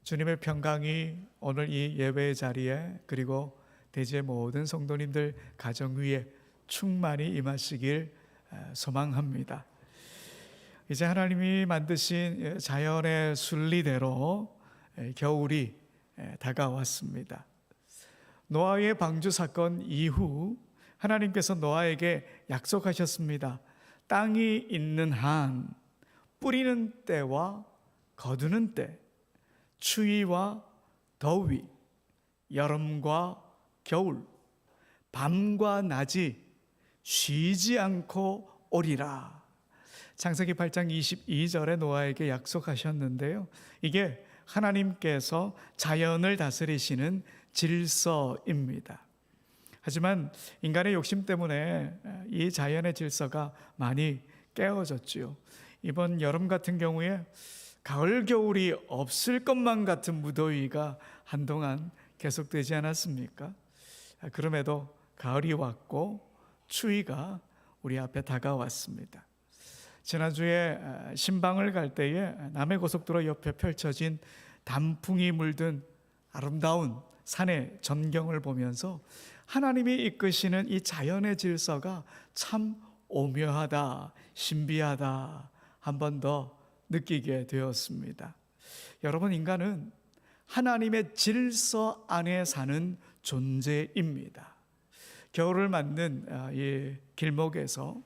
주님의 평강이 오늘 이 예배의 자리에 그리고 대지의 모든 성도님들 가정 위에 충만히 임하시길 소망합니다. 이제 하나님이 만드신 자연의 순리대로 겨울이 다가왔습니다. 노아의 방주 사건 이후 하나님께서 노아에게 약속하셨습니다. 땅이 있는 한 뿌리는 때와 거두는 때, 추위와 더위, 여름과 겨울, 밤과 낮이 쉬지 않고 오리라. 창세기 8장 22절에 노아에게 약속하셨는데요, 이게 하나님께서 자연을 다스리시는 질서입니다. 하지만 인간의 욕심 때문에 이 자연의 질서가 많이 깨어졌지요. 이번 여름 같은 경우에 가을 겨울이 없을 것만 같은 무더위가 한동안 계속되지 않았습니까? 그럼에도 가을이 왔고 추위가 우리 앞에 다가왔습니다. 지난주에 신방을 갈 때에 남해고속도로 옆에 펼쳐진 단풍이 물든 아름다운 산의 전경을 보면서 하나님이 이끄시는 이 자연의 질서가 참 오묘하다, 신비하다 한 번 더 느끼게 되었습니다. 여러분, 인간은 하나님의 질서 안에 사는 존재입니다. 겨울을 맞는 이 길목에서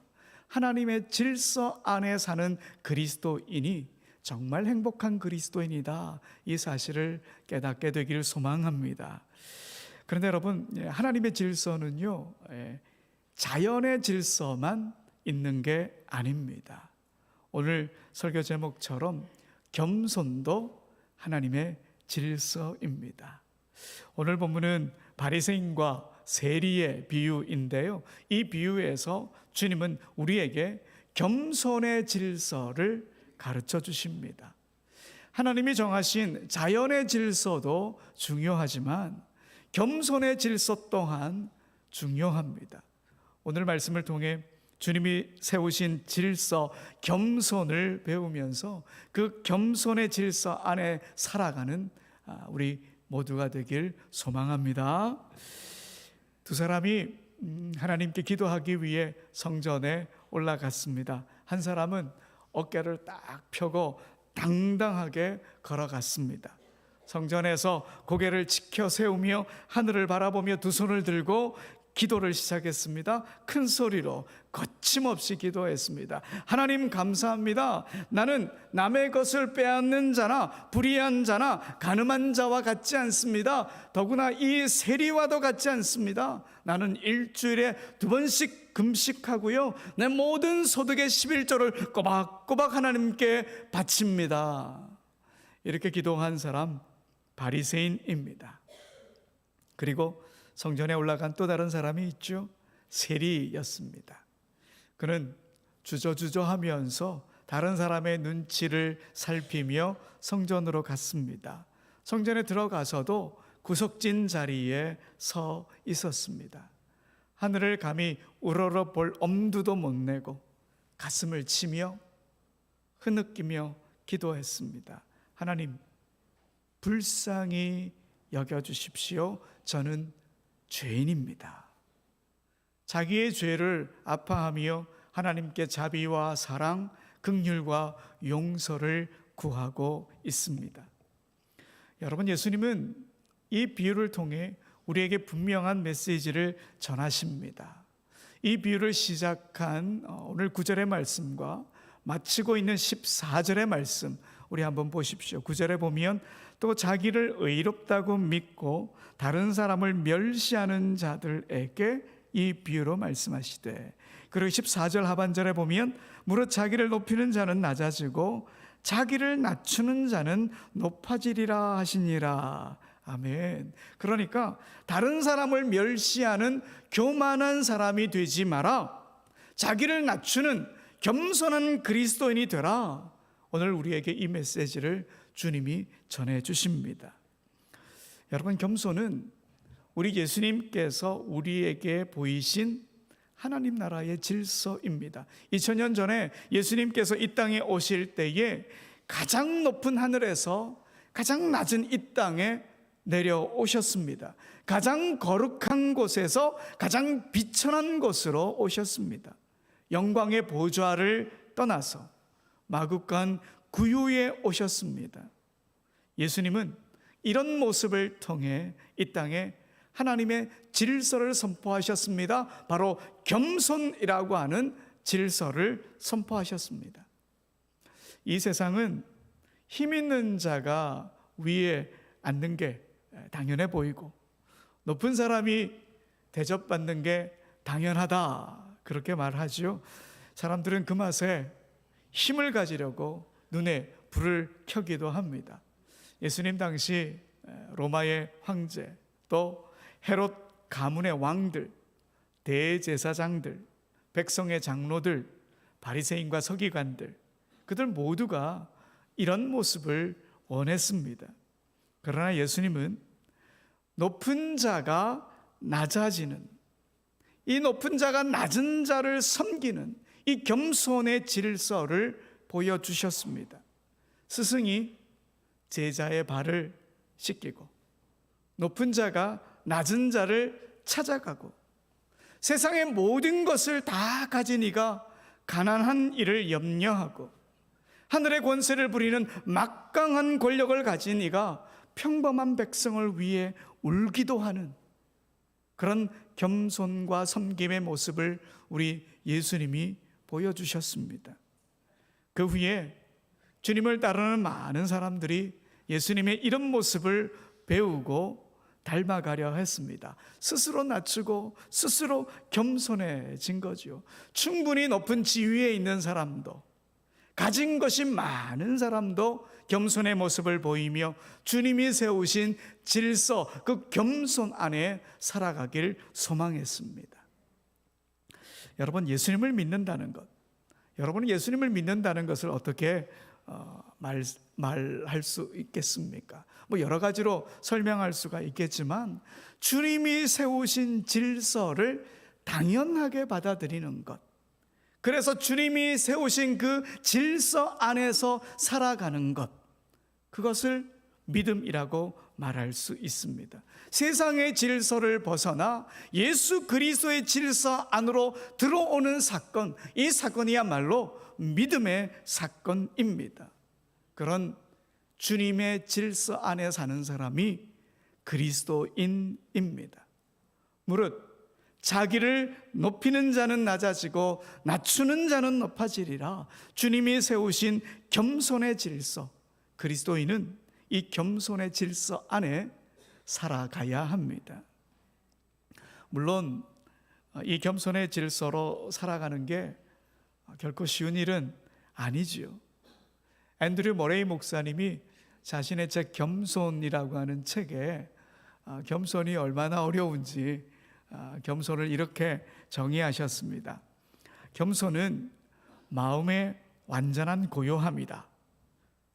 하나님의 질서 안에 사는 그리스도인이 정말 행복한 그리스도인이다, 이 사실을 깨닫게 되기를 소망합니다. 그런데 여러분, 하나님의 질서는요, 자연의 질서만 있는 게 아닙니다. 오늘 설교 제목처럼 겸손도 하나님의 질서입니다. 오늘 본문은 바리새인과 세리의 비유인데요, 이 비유에서 주님은 우리에게 겸손의 질서를 가르쳐 주십니다. 하나님이 정하신 자연의 질서도 중요하지만 겸손의 질서 또한 중요합니다. 오늘 말씀을 통해 주님이 세우신 질서, 겸손을 배우면서 그 겸손의 질서 안에 살아가는 우리 모두가 되길 소망합니다. 두 사람이 하나님께 기도하기 위해 성전에 올라갔습니다. 한 사람은 어깨를 딱 펴고 당당하게 걸어갔습니다. 성전에서 고개를 지켜 세우며 하늘을 바라보며 두 손을 들고 기도를 시작했습니다. 큰 소리로 거침없이 기도했습니다. 하나님 감사합니다. 나는 남의 것을 빼앗는 자나 불의한 자나 가늠한 자와 같지 않습니다. 더구나 이 세리와도 같지 않습니다. 나는 일주일에 2번씩 금식하고요, 내 모든 소득의 11조를 꼬박꼬박 하나님께 바칩니다. 이렇게 기도한 사람 바리새인입니다. 그리고 성전에 올라간 또 다른 사람이 있죠. 세리였습니다. 그는 주저주저하면서 다른 사람의 눈치를 살피며 성전으로 갔습니다. 성전에 들어가서도 구석진 자리에 서 있었습니다. 하늘을 감히 우러러 볼 엄두도 못 내고 가슴을 치며 흐느끼며 기도했습니다. 하나님, 불쌍히 여겨주십시오. 저는 죄인입니다. 자기의 죄를 아파하며 하나님께 자비와 사랑, 긍휼과 용서를 구하고 있습니다. 여러분, 예수님은 이 비유를 통해 우리에게 분명한 메시지를 전하십니다. 이 비유를 시작한 오늘 9절의 말씀과 마치고 있는 14절의 말씀, 우리 한번 보십시오. 9절에 보면 또 자기를 의롭다고 믿고 다른 사람을 멸시하는 자들에게 이 비유로 말씀하시되, 그리고 14절 하반절에 보면 무릇 자기를 높이는 자는 낮아지고 자기를 낮추는 자는 높아지리라 하시니라. 아멘. 그러니까 다른 사람을 멸시하는 교만한 사람이 되지 마라. 자기를 낮추는 겸손한 그리스도인이 되라. 오늘 우리에게 이 메시지를 주님이 전해 주십니다. 여러분, 겸손은 우리 예수님께서 우리에게 보이신 하나님 나라의 질서입니다. 2000년 전에 예수님께서 이 땅에 오실 때에 가장 높은 하늘에서 가장 낮은 이 땅에 내려오셨습니다. 가장 거룩한 곳에서 가장 비천한 곳으로 오셨습니다. 영광의 보좌를 떠나서 마구간 구유에 오셨습니다. 예수님은 이런 모습을 통해 이 땅에 하나님의 질서를 선포하셨습니다. 바로 겸손이라고 하는 질서를 선포하셨습니다. 이 세상은 힘 있는 자가 위에 앉는 게 당연해 보이고 높은 사람이 대접받는 게 당연하다 그렇게 말하지요. 사람들은 그 맛에 힘을 가지려고 눈에 불을 켜기도 합니다. 예수님 당시 로마의 황제, 또 헤롯 가문의 왕들, 대제사장들, 백성의 장로들, 바리새인과 서기관들, 그들 모두가 이런 모습을 원했습니다. 그러나 예수님은 높은 자가 낮아지는, 이 높은 자가 낮은 자를 섬기는 이 겸손의 질서를 보여주셨습니다. 스승이 제자의 발을 씻기고 높은 자가 낮은 자를 찾아가고 세상의 모든 것을 다 가진 이가 가난한 이를 염려하고 하늘의 권세를 부리는 막강한 권력을 가진 이가 평범한 백성을 위해 울기도 하는 그런 겸손과 섬김의 모습을 우리 예수님이 보여주셨습니다. 그 후에 주님을 따르는 많은 사람들이 예수님의 이런 모습을 배우고 닮아가려 했습니다. 스스로 낮추고 스스로 겸손해진 거죠. 충분히 높은 지위에 있는 사람도, 가진 것이 많은 사람도 겸손의 모습을 보이며 주님이 세우신 질서, 그 겸손 안에 살아가길 소망했습니다. 여러분, 예수님을 믿는다는 것, 여러분은 예수님을 믿는다는 것을 어떻게 말할 수 있겠습니까? 여러 가지로 설명할 수가 있겠지만 주님이 세우신 질서를 당연하게 받아들이는 것, 그래서 주님이 세우신 그 질서 안에서 살아가는 것, 그것을 믿음이라고 말할 수 있습니다. 세상의 질서를 벗어나 예수 그리스도의 질서 안으로 들어오는 사건, 이 사건이야말로 믿음의 사건입니다. 그런 주님의 질서 안에 사는 사람이 그리스도인입니다. 무릇 자기를 높이는 자는 낮아지고 낮추는 자는 높아지리라. 주님이 세우신 겸손의 질서, 그리스도인은 이 겸손의 질서 안에 살아가야 합니다. 물론 이 겸손의 질서로 살아가는 게 결코 쉬운 일은 아니지요. 앤드류 머레이 목사님이 자신의 책 겸손이라고 하는 책에 겸손이 얼마나 어려운지 겸손을 이렇게 정의하셨습니다. 겸손은 마음의 완전한 고요함이다.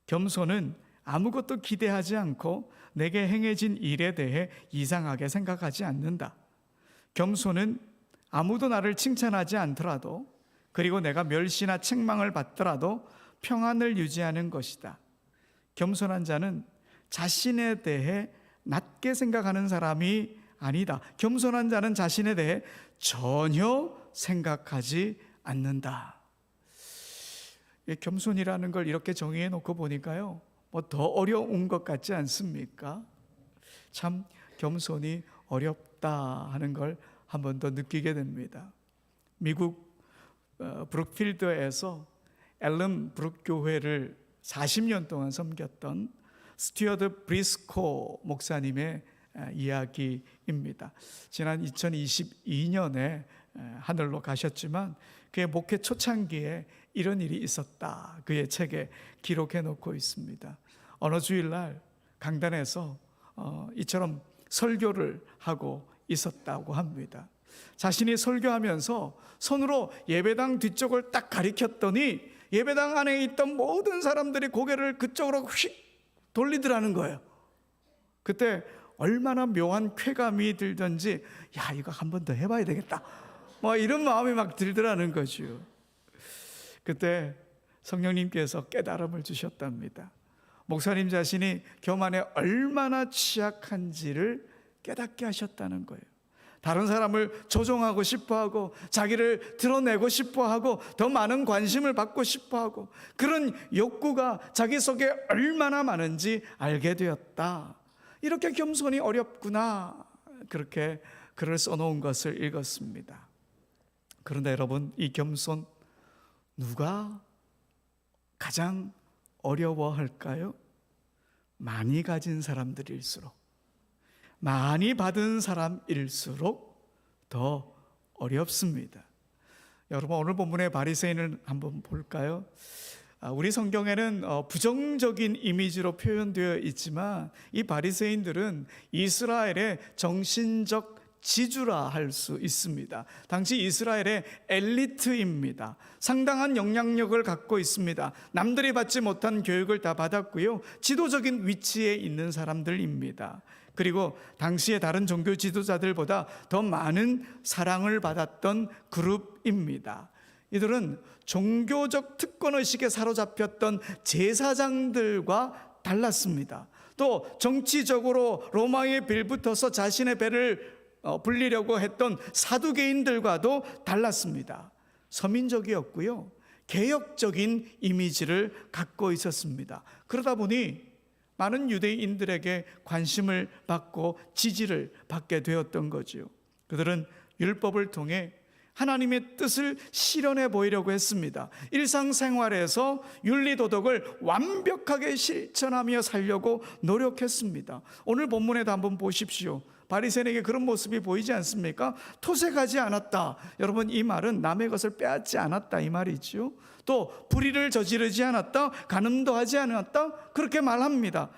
겸손은 아무것도 기대하지 않고 내게 행해진 일에 대해 이상하게 생각하지 않는다. 겸손은 아무도 나를 칭찬하지 않더라도, 그리고 내가 멸시나 책망을 받더라도 평안을 유지하는 것이다. 겸손한 자는 자신에 대해 낮게 생각하는 사람이 아니다. 겸손한 자는 자신에 대해 전혀 생각하지 않는다. 겸손이라는 걸 이렇게 정의해 놓고 보니까요, 더 어려운 것 같지 않습니까? 참 겸손이 어렵다 하는 걸 한 번 더 느끼게 됩니다. 미국 브룩필드에서 앨런 브룩 교회를 40년 동안 섬겼던 스튜어드 브리스코 목사님의 이야기입니다. 지난 2022년에 하늘로 가셨지만 그의 목회 초창기에 이런 일이 있었다, 그의 책에 기록해 놓고 있습니다. 어느 주일날 강단에서 이처럼 설교를 하고 있었다고 합니다. 자신이 설교하면서 손으로 예배당 뒤쪽을 딱 가리켰더니 예배당 안에 있던 모든 사람들이 고개를 그쪽으로 휙 돌리더라는 거예요. 그때 얼마나 묘한 쾌감이 들던지, 야, 이거 한 번 더 해봐야 되겠다, 이런 마음이 막 들더라는 거죠. 그때 성령님께서 깨달음을 주셨답니다. 목사님 자신이 교만에 얼마나 취약한지를 깨닫게 하셨다는 거예요. 다른 사람을 조종하고 싶어하고 자기를 드러내고 싶어하고 더 많은 관심을 받고 싶어하고 그런 욕구가 자기 속에 얼마나 많은지 알게 되었다. 이렇게 겸손이 어렵구나. 그렇게 글을 써놓은 것을 읽었습니다. 그런데 여러분, 이 겸손 누가 가장 어려워할까요? 많이 가진 사람들일수록, 많이 받은 사람일수록 더 어렵습니다. 여러분, 오늘 본문의 바리새인을 한번 볼까요? 우리 성경에는 부정적인 이미지로 표현되어 있지만 이 바리새인들은 이스라엘의 정신적 지주라 할 수 있습니다. 당시 이스라엘의 엘리트입니다. 상당한 영향력을 갖고 있습니다. 남들이 받지 못한 교육을 다 받았고요. 지도적인 위치에 있는 사람들입니다. 그리고 당시의 다른 종교 지도자들보다 더 많은 사랑을 받았던 그룹입니다. 이들은 종교적 특권의식에 사로잡혔던 제사장들과 달랐습니다. 또 정치적으로 로마에 빌붙어서 자신의 배를 불리려고 했던 사두개인들과도 달랐습니다. 서민적이었고요, 개혁적인 이미지를 갖고 있었습니다. 그러다 보니 많은 유대인들에게 관심을 받고 지지를 받게 되었던 거죠. 그들은 율법을 통해 하나님의 뜻을 실현해 보이려고 했습니다. 일상생활에서 윤리도덕을 완벽하게 실천하며 살려고 노력했습니다. 오늘 본문에도 한번 보십시오. 바리새인에게 그런 모습이 보이지 않습니까? 토색하지 않았다. 여러분, 이 말은 남의 것을 빼앗지 않았다 이 말이죠. 또 불의를 저지르지 않았다, 간음도 하지 않았다, 그렇게 말합니다.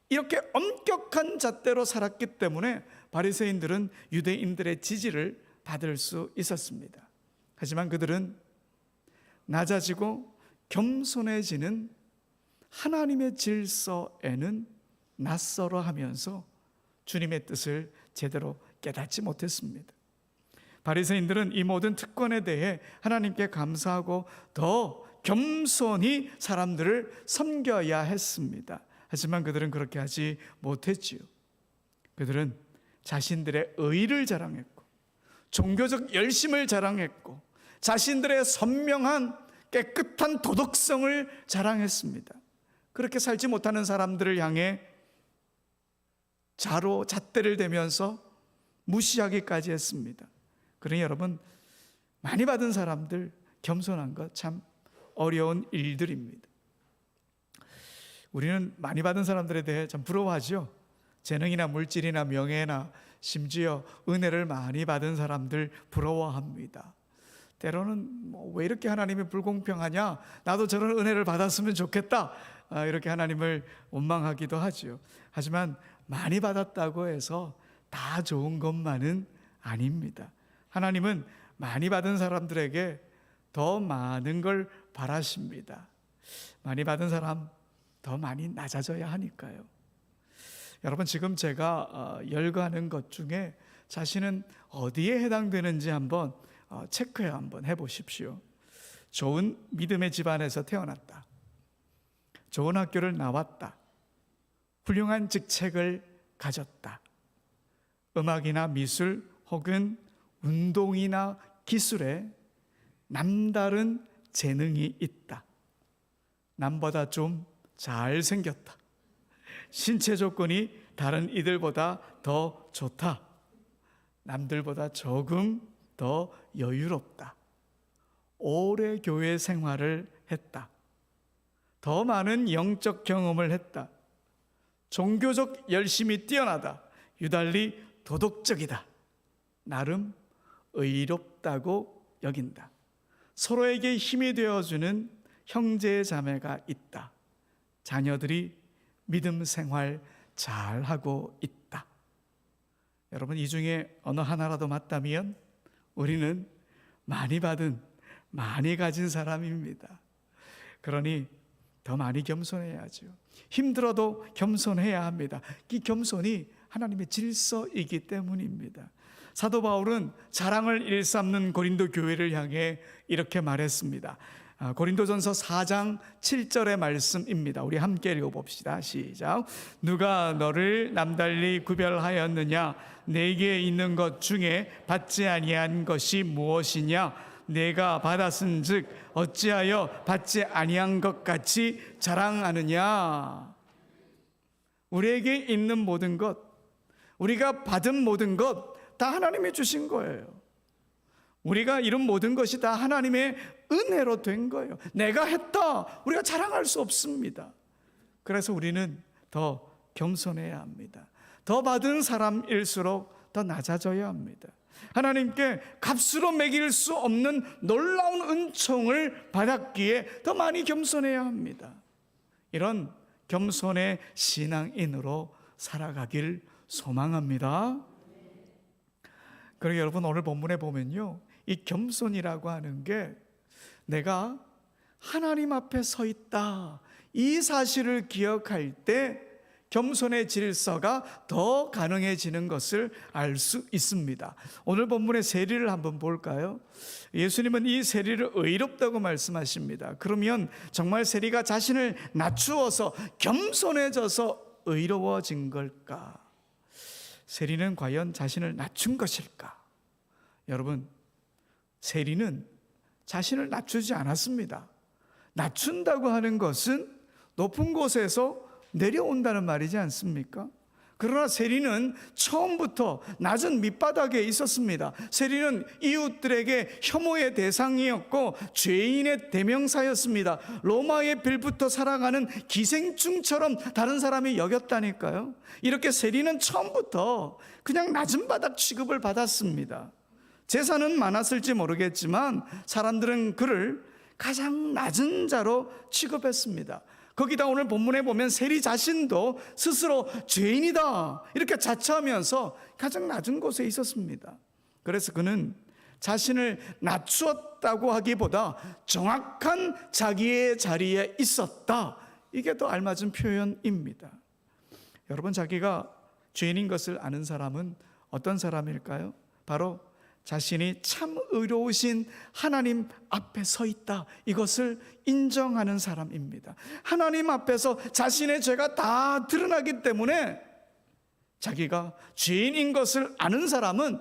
이렇게 엄격한 잣대로 살았기 때문에 바리새인들은 유대인들의 지지를 받을 수 있었습니다. 하지만 그들은 낮아지고 겸손해지는 하나님의 질서에는 낯설어하면서 주님의 뜻을 제대로 깨닫지 못했습니다. 바리새인들은 이 모든 특권에 대해 하나님께 감사하고 더 겸손히 사람들을 섬겨야 했습니다. 하지만 그들은 그렇게 하지 못했지요. 그들은 자신들의 의를 자랑했고 종교적 열심을 자랑했고 자신들의 선명한 깨끗한 도덕성을 자랑했습니다. 그렇게 살지 못하는 사람들을 향해 잣대를 대면서 무시하기까지 했습니다. 그러니 여러분, 많이 받은 사람들 겸손한 것 참 어려운 일들입니다. 우리는 많이 받은 사람들에 대해 참 부러워하죠. 재능이나 물질이나 명예나 심지어 은혜를 많이 받은 사람들 부러워합니다. 때로는 왜 이렇게 하나님이 불공평하냐, 나도 저런 은혜를 받았으면 좋겠다, 이렇게 하나님을 원망하기도 하죠. 하지만 많이 받았다고 해서 다 좋은 것만은 아닙니다. 하나님은 많이 받은 사람들에게 더 많은 걸 바라십니다. 많이 받은 사람 더 많이 낮아져야 하니까요. 여러분, 지금 제가 열거하는 것 중에 자신은 어디에 해당되는지 한번 체크해 한번 해보십시오. 좋은 믿음의 집안에서 태어났다, 좋은 학교를 나왔다, 훌륭한 직책을 가졌다, 음악이나 미술 혹은 운동이나 기술에 남다른 재능이 있다, 남보다 좀 잘생겼다, 신체 조건이 다른 이들보다 더 좋다, 남들보다 조금 더 여유롭다, 오래 교회 생활을 했다, 더 많은 영적 경험을 했다, 종교적 열심이 뛰어나다, 유달리 도덕적이다, 나름 의롭다고 여긴다, 서로에게 힘이 되어주는 형제 자매가 있다, 자녀들이 믿음 생활 잘하고 있다. 여러분, 이 중에 어느 하나라도 맞다면 우리는 많이 받은, 많이 가진 사람입니다. 그러니 더 많이 겸손해야죠. 힘들어도 겸손해야 합니다. 이 겸손이 하나님의 질서이기 때문입니다. 사도 바울은 자랑을 일삼는 고린도 교회를 향해 이렇게 말했습니다. 고린도전서 4장 7절의 말씀입니다. 우리 함께 읽어봅시다. 시작. 누가 너를 남달리 구별하였느냐? 내게 있는 것 중에 받지 아니한 것이 무엇이냐? 내가 받았은즉 어찌하여 받지 아니한 것 같이 자랑하느냐? 우리에게 있는 모든 것, 우리가 받은 모든 것 다 하나님이 주신 거예요. 우리가 이룬 모든 것이 다 하나님의 은혜로 된 거예요. 내가 했다, 우리가 자랑할 수 없습니다. 그래서 우리는 더 겸손해야 합니다. 더 받은 사람일수록 더 낮아져야 합니다. 하나님께 값으로 매길 수 없는 놀라운 은총을 받았기에 더 많이 겸손해야 합니다. 이런 겸손의 신앙인으로 살아가길 소망합니다. 그리고 여러분, 오늘 본문에 보면요, 이 겸손이라고 하는 게 내가 하나님 앞에 서 있다, 이 사실을 기억할 때 겸손의 질서가 더 가능해지는 것을 알 수 있습니다. 오늘 본문의 세리를 한번 볼까요? 예수님은 이 세리를 의롭다고 말씀하십니다. 그러면 정말 세리가 자신을 낮추어서 겸손해져서 의로워진 걸까? 세리는 과연 자신을 낮춘 것일까? 여러분, 세리는 자신을 낮추지 않았습니다. 낮춘다고 하는 것은 높은 곳에서 내려온다는 말이지 않습니까? 그러나 세리는 처음부터 낮은 밑바닥에 있었습니다. 세리는 이웃들에게 혐오의 대상이었고 죄인의 대명사였습니다. 로마의 빌부터 살아가는 기생충처럼 다른 사람이 여겼다니까요. 이렇게 세리는 처음부터 그냥 낮은 바닥 취급을 받았습니다. 재산은 많았을지 모르겠지만 사람들은 그를 가장 낮은 자로 취급했습니다. 거기다 오늘 본문에 보면 세리 자신도 스스로 죄인이다 이렇게 자처하면서 가장 낮은 곳에 있었습니다. 그래서 그는 자신을 낮추었다고 하기보다 정확한 자기의 자리에 있었다, 이게 더 알맞은 표현입니다. 여러분, 자기가 죄인인 것을 아는 사람은 어떤 사람일까요? 바로 자신이 참 의로우신 하나님 앞에 서 있다, 이것을 인정하는 사람입니다. 하나님 앞에서 자신의 죄가 다 드러나기 때문에 자기가 죄인인 것을 아는 사람은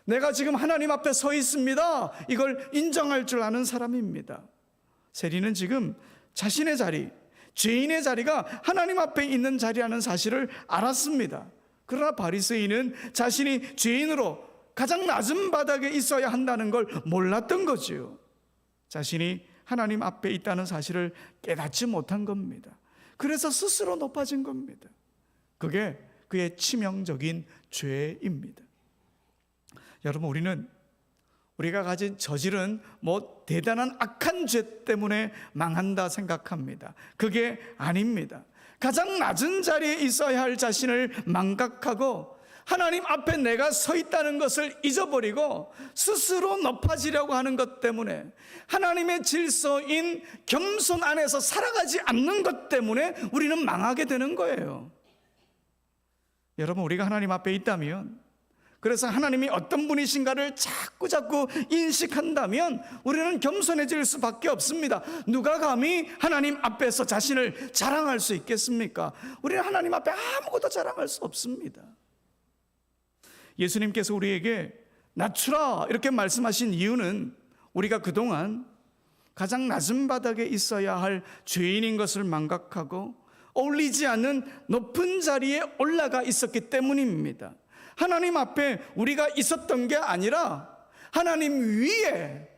내가 지금 하나님 앞에 서 있습니다, 이걸 인정할 줄 아는 사람입니다. 세리는 지금 자신의 자리, 죄인의 자리가 하나님 앞에 있는 자리라는 사실을 알았습니다. 그러나 바리새인은 자신이 죄인으로 가장 낮은 바닥에 있어야 한다는 걸 몰랐던 거지요. 자신이 하나님 앞에 있다는 사실을 깨닫지 못한 겁니다. 그래서 스스로 높아진 겁니다. 그게 그의 치명적인 죄입니다. 여러분, 우리가 저지른 대단한 악한 죄 때문에 망한다 생각합니다. 그게 아닙니다. 가장 낮은 자리에 있어야 할 자신을 망각하고 하나님 앞에 내가 서 있다는 것을 잊어버리고 스스로 높아지려고 하는 것 때문에, 하나님의 질서인 겸손 안에서 살아가지 않는 것 때문에 우리는 망하게 되는 거예요. 여러분, 우리가 하나님 앞에 있다면, 그래서 하나님이 어떤 분이신가를 자꾸 인식한다면 우리는 겸손해질 수밖에 없습니다. 누가 감히 하나님 앞에서 자신을 자랑할 수 있겠습니까? 우리는 하나님 앞에 아무것도 자랑할 수 없습니다. 예수님께서 우리에게 낮추라 이렇게 말씀하신 이유는 우리가 그동안 가장 낮은 바닥에 있어야 할 죄인인 것을 망각하고 어울리지 않는 높은 자리에 올라가 있었기 때문입니다. 하나님 앞에 우리가 있었던 게 아니라 하나님 위에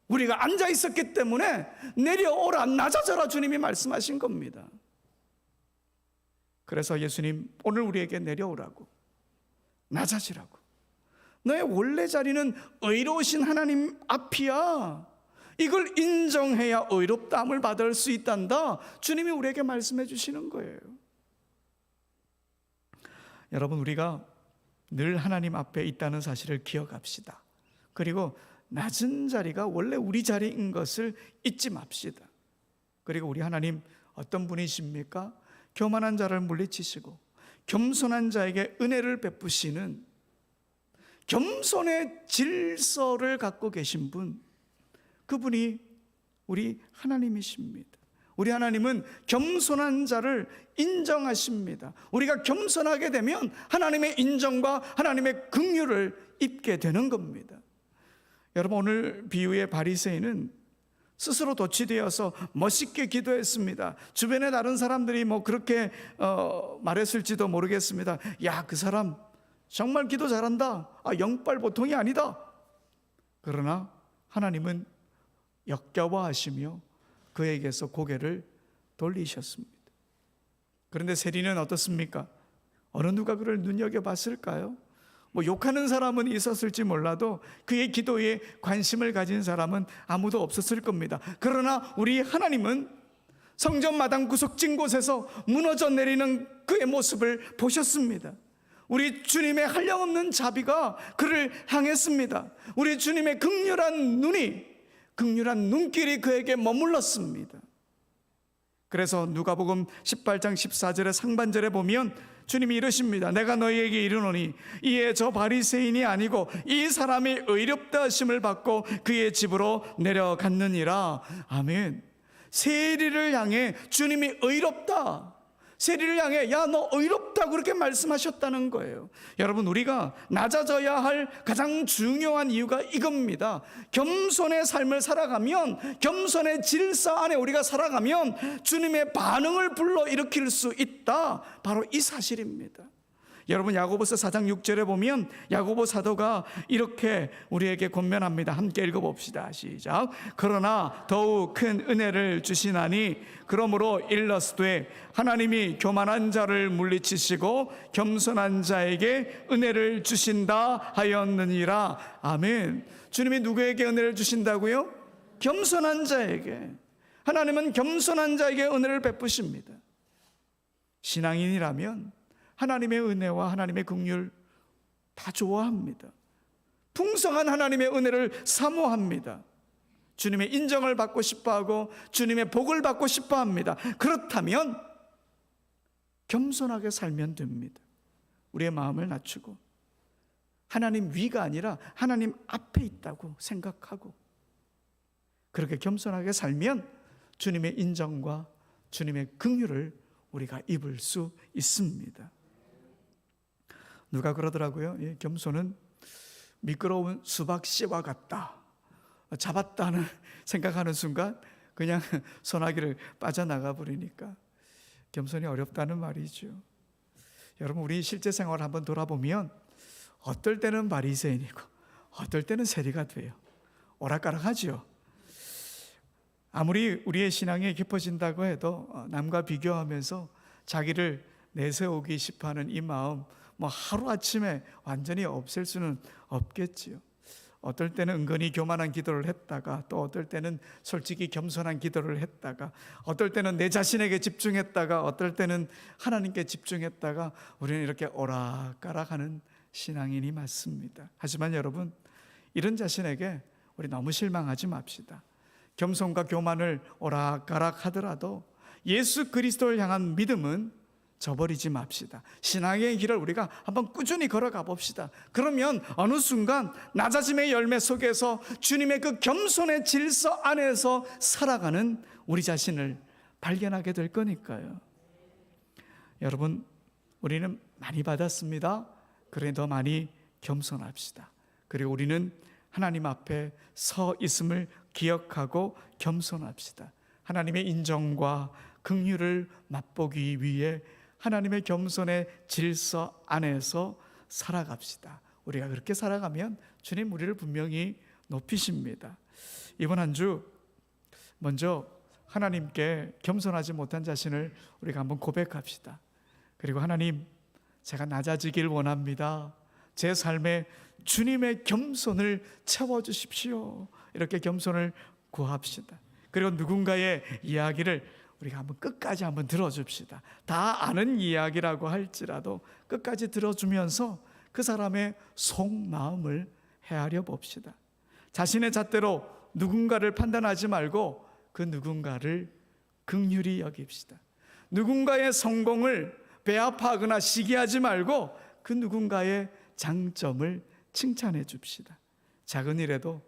우리가 앉아 있었기 때문에 내려오라, 낮아져라, 주님이 말씀하신 겁니다. 그래서 예수님 오늘 우리에게 내려오라고, 낮아지라고, 너의 원래 자리는 의로우신 하나님 앞이야, 이걸 인정해야 의롭다함을 받을 수 있단다, 주님이 우리에게 말씀해 주시는 거예요. 여러분, 우리가 늘 하나님 앞에 있다는 사실을 기억합시다. 그리고 낮은 자리가 원래 우리 자리인 것을 잊지 맙시다. 그리고 우리 하나님 어떤 분이십니까? 교만한 자를 물리치시고 겸손한 자에게 은혜를 베푸시는 겸손의 질서를 갖고 계신 분, 그분이 우리 하나님이십니다. 우리 하나님은 겸손한 자를 인정하십니다. 우리가 겸손하게 되면 하나님의 인정과 하나님의 긍휼을 입게 되는 겁니다. 여러분, 오늘 비유의 바리새인은 스스로 도취되어서 멋있게 기도했습니다. 주변에 다른 사람들이 그렇게 말했을지도 모르겠습니다. 야, 그 사람 정말 기도 잘한다. 영빨 보통이 아니다. 그러나 하나님은 역겨워하시며 그에게서 고개를 돌리셨습니다. 그런데 세리는 어떻습니까? 어느 누가 그를 눈여겨봤을까요? 욕하는 사람은 있었을지 몰라도 그의 기도에 관심을 가진 사람은 아무도 없었을 겁니다. 그러나 우리 하나님은 성전 마당 구석진 곳에서 무너져 내리는 그의 모습을 보셨습니다. 우리 주님의 한량없는 자비가 그를 향했습니다. 우리 주님의 극렬한 눈길이 그에게 머물렀습니다. 그래서 누가복음 18장 14절의 상반절에 보면 주님이 이러십니다. 내가 너희에게 이르노니 이에 저 바리새인이 아니고 이 사람이 의롭다 하심을 받고 그의 집으로 내려갔느니라. 아멘. 세리를 향해 주님이 의롭다, 세리를 향해 야, 너 의롭다, 그렇게 말씀하셨다는 거예요. 여러분, 우리가 낮아져야 할 가장 중요한 이유가 이겁니다. 겸손의 삶을 살아가면, 겸손의 질서 안에 우리가 살아가면 주님의 반응을 불러일으킬 수 있다, 바로 이 사실입니다. 여러분, 야고보서 4장 6절에 보면 야고보 사도가 이렇게 우리에게 권면합니다. 함께 읽어봅시다. 시작. 그러나 더욱 큰 은혜를 주시나니 그러므로 일러스되 하나님이 교만한 자를 물리치시고 겸손한 자에게 은혜를 주신다 하였느니라. 아멘. 주님이 누구에게 은혜를 주신다고요? 겸손한 자에게. 하나님은 겸손한 자에게 은혜를 베푸십니다. 신앙인이라면 하나님의 은혜와 하나님의 긍휼 다 좋아합니다. 풍성한 하나님의 은혜를 사모합니다. 주님의 인정을 받고 싶어하고 주님의 복을 받고 싶어합니다. 그렇다면 겸손하게 살면 됩니다. 우리의 마음을 낮추고 하나님 위가 아니라 하나님 앞에 있다고 생각하고 그렇게 겸손하게 살면 주님의 인정과 주님의 긍휼을 우리가 입을 수 있습니다. 누가 그러더라고요. 겸손은 미끄러운 수박씨와 같다. 잡았다는 생각하는 순간 그냥 소나기를 빠져나가 버리니까 겸손이 어렵다는 말이죠. 여러분, 우리 실제 생활을 한번 돌아보면 어떨 때는 바리새인이고 어떨 때는 세리가 돼요. 오락가락하죠. 아무리 우리의 신앙이 깊어진다고 해도 남과 비교하면서 자기를 내세우기 싶어하는 이 마음, 하루아침에 완전히 없앨 수는 없겠지요. 어떨 때는 은근히 교만한 기도를 했다가, 또 어떨 때는 솔직히 겸손한 기도를 했다가, 어떨 때는 내 자신에게 집중했다가, 어떨 때는 하나님께 집중했다가, 우리는 이렇게 오락가락하는 신앙인이 맞습니다. 하지만 여러분, 이런 자신에게 우리 너무 실망하지 맙시다. 겸손과 교만을 오락가락 하더라도 예수 그리스도를 향한 믿음은 저버리지 맙시다. 신앙의 길을 우리가 한번 꾸준히 걸어가 봅시다. 그러면 어느 순간 낮아짐의 열매 속에서 주님의 그 겸손의 질서 안에서 살아가는 우리 자신을 발견하게 될 거니까요. 여러분, 우리는 많이 받았습니다. 그래 더 많이 겸손합시다. 그리고 우리는 하나님 앞에 서 있음을 기억하고 겸손합시다. 하나님의 인정과 긍휼을 맛보기 위해 하나님의 겸손의 질서 안에서 살아갑시다. 우리가 그렇게 살아가면 주님 우리를 분명히 높이십니다. 이번 한 주 먼저 하나님께 겸손하지 못한 자신을 우리가 한번 고백합시다. 그리고 하나님, 제가 낮아지길 원합니다. 제 삶에 주님의 겸손을 채워주십시오. 이렇게 겸손을 구합시다. 그리고 누군가의 이야기를 우리가 한번 끝까지 한번 들어줍시다. 다 아는 이야기라고 할지라도 끝까지 들어주면서 그 사람의 속마음을 헤아려 봅시다. 자신의 잣대로 누군가를 판단하지 말고 그 누군가를 긍휼히 여깁시다. 누군가의 성공을 배아파하거나 시기하지 말고 그 누군가의 장점을 칭찬해 줍시다. 작은 일에도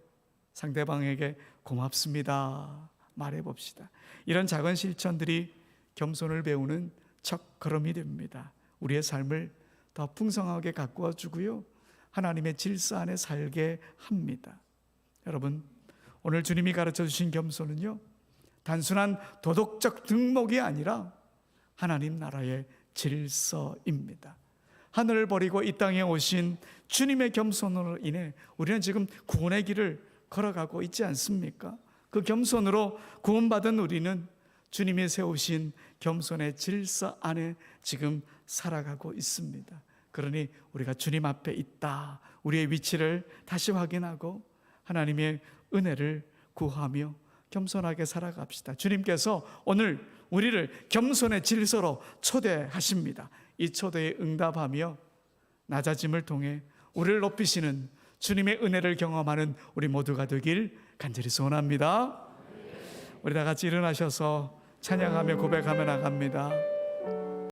상대방에게 고맙습니다 말해봅시다. 이런 작은 실천들이 겸손을 배우는 첫걸음이 됩니다. 우리의 삶을 더 풍성하게 가꾸어 주고요, 하나님의 질서 안에 살게 합니다. 여러분, 오늘 주님이 가르쳐 주신 겸손은요, 단순한 도덕적 덕목이 아니라 하나님 나라의 질서입니다. 하늘을 버리고 이 땅에 오신 주님의 겸손으로 인해 우리는 지금 구원의 길을 걸어가고 있지 않습니까? 그 겸손으로 구원받은 우리는 주님이 세우신 겸손의 질서 안에 지금 살아가고 있습니다. 그러니 우리가 주님 앞에 있다, 우리의 위치를 다시 확인하고 하나님의 은혜를 구하며 겸손하게 살아갑시다. 주님께서 오늘 우리를 겸손의 질서로 초대하십니다. 이 초대에 응답하며 낮아짐을 통해 우리를 높이시는 주님의 은혜를 경험하는 우리 모두가 되길 간절히 소원합니다. 우리 다 같이 일어나셔서 찬양하며 고백하며 나갑니다.